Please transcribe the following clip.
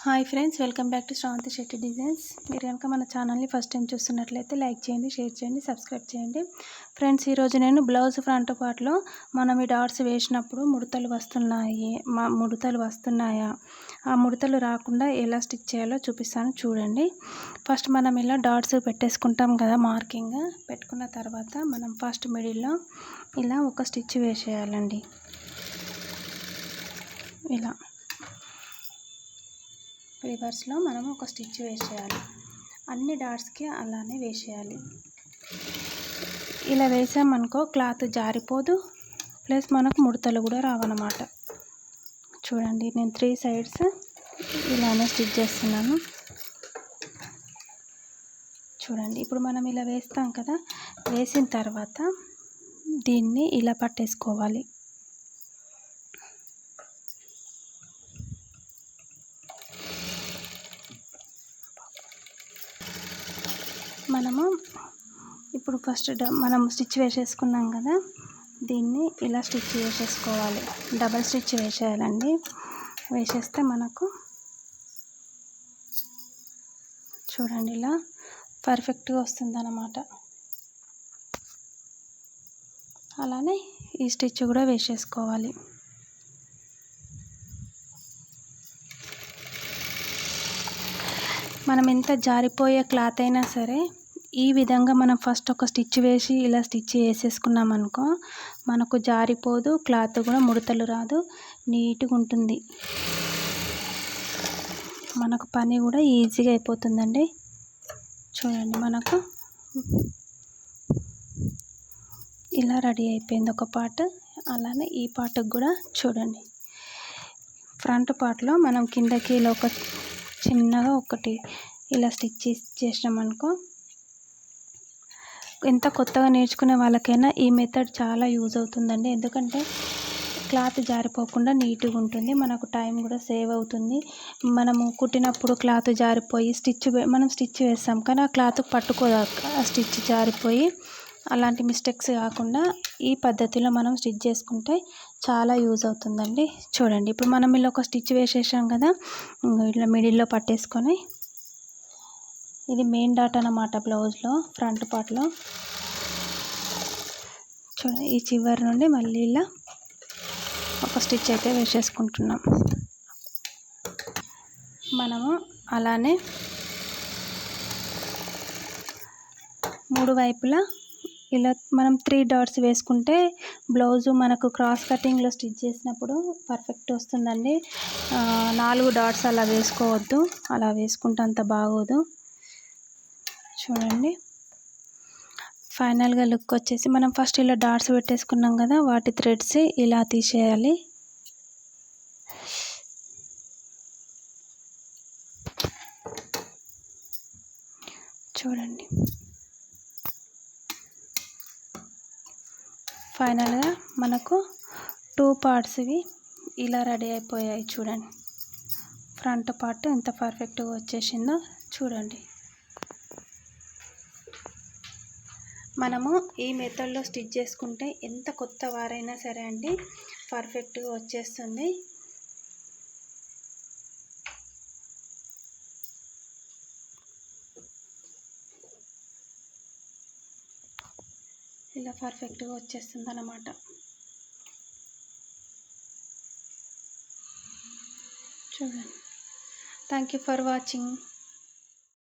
Hi friends, welcome back to Sravanthi Shetty designs. మీరు కనుక మన ఛానల్ని ఫస్ట్ టైం చూస్తున్నట్లయితే లైక్ చేయండి, షేర్ చేయండి, సబ్స్క్రైబ్ చేయండి. ఫ్రెండ్స్, ఈరోజు నేను బ్లౌజ్ ఫ్రంట్ పార్ట్లో మనం ఈ డాట్స్ వేసినప్పుడు ముడతలు వస్తున్నాయా, ఆ ముడతలు రాకుండా ఎలా స్టిచ్ చేయాలో చూపిస్తాను చూడండి. ఫస్ట్ మనం ఇలా డాట్స్ పెట్టేసుకుంటాం కదా, మార్కింగ్ పెట్టుకున్న తర్వాత మనం ఫస్ట్ మిడిల్లో ఇలా ఒక స్టిచ్ వేసేయాలండి. ఇలా రివర్స్లో మనం ఒక స్టిచ్ వేసేయాలి. అన్ని డాట్స్కి అలానే వేసేయాలి. ఇలా వేసామనుకో క్లాత్ జారిపోదు, ప్లస్ మనకు ముడతలు కూడా రావన్నమాట. చూడండి, నేను 3 సైడ్స్ ఇలానే స్టిచ్ చేస్తున్నాను. చూడండి, ఇప్పుడు మనం ఇలా వేస్తాం కదా, వేసిన తర్వాత దీన్ని ఇలా పట్టేసుకోవాలి. మనము ఇప్పుడు ఫస్ట్ మనం స్టిచ్ వేసేసుకున్నాం కదా, దీన్ని ఇలా స్టిచ్ వేసేసుకోవాలి. డబల్ స్టిచ్ వేసేయాలండి. వేసేస్తే మనకు చూడండి ఇలా పర్ఫెక్ట్గా వస్తుందన్నమాట. అలానే ఈ స్టిచ్ కూడా వేసేసుకోవాలి. మనం ఎంత జారిపోయే క్లాత్ అయినా సరే ఈ విధంగా మనం ఫస్ట్ ఒక స్టిచ్ వేసి ఇలా స్టిచ్ వేసేసుకున్నాం అనుకో, మనకు జారిపోదు, క్లాత్ కూడా ముడతలు రాదు, నీట్గా ఉంటుంది. మనకు పని కూడా ఈజీగా అయిపోతుందండి. చూడండి, మనకు ఇలా రెడీ అయిపోయింది ఒక పార్ట్. అలానే ఈ పార్ట్కి కూడా చూడండి, ఫ్రంట్ పార్ట్లో మనం కిందకి ఇలా ఒక చిన్నగా ఒకటి ఇలా స్టిచ్ చేసినామనుకో, ఎంత కొత్తగా నేర్చుకునే వాళ్ళకైనా ఈ మెథడ్ చాలా యూజ్ అవుతుందండి. ఎందుకంటే క్లాత్ జారిపోకుండా నీట్గా ఉంటుంది, మనకు టైం కూడా సేవ్ అవుతుంది. మనము కుట్టినప్పుడు క్లాత్ జారిపోయి మనం స్టిచ్ వేస్తాం కానీ ఆ క్లాత్ పట్టుకోదు, ఆ స్టిచ్ జారిపోయి అలాంటి మిస్టేక్స్ కాకుండా ఈ పద్ధతిలో మనం స్టిచ్ చేసుకుంటే చాలా యూజ్ అవుతుందండి. చూడండి, ఇప్పుడు మనం ఇలా ఒక స్టిచ్ వేసేసాం కదా, ఇట్లా మిడిల్లో పట్టేసుకొని, ఇది మెయిన్ డాట్ అన్నమాట బ్లౌజ్లో ఫ్రంట్ పార్ట్లో. చూడండి, ఈ చివరి నుండి మళ్ళీ ఇలా ఒక స్టిచ్ అయితే వేసేసుకుంటున్నాం. మనము అలానే 3 వైపులా ఇలా మనం 3 డాట్స్ వేసుకుంటే బ్లౌజు మనకు క్రాస్ కటింగ్లో స్టిచ్ చేసినప్పుడు పర్ఫెక్ట్ వస్తుందండి. 4 డాట్స్ అలా వేసుకోవద్దు, అలా వేసుకుంటే అంత బాగోదు. చూడండి, ఫైనల్గా లుక్ వచ్చేసి మనం ఫస్ట్ ఇలా డాట్స్ పెట్టేసుకున్నాం కదా, వాటి థ్రెడ్స్ ఇలా తీసేయాలి. చూడండి, ఫైనల్గా మనకు 2 పార్ట్స్ ఇవి ఇలా రెడీ అయిపోయాయి. చూడండి, ఫ్రంట్ పార్ట్ ఎంత పర్ఫెక్ట్గా వచ్చేసిందో చూడండి. మనము ఈ మెథడ్లో స్టిచ్ చేసుకుంటే ఎంత కొత్త వారైనా సరే అండి పర్ఫెక్ట్గా వచ్చేస్తుంది. ఇలా పర్ఫెక్ట్గా వచ్చేస్తుంది అన్నమాట. చూడండి, థ్యాంక్ యూ ఫర్ వాచింగ్.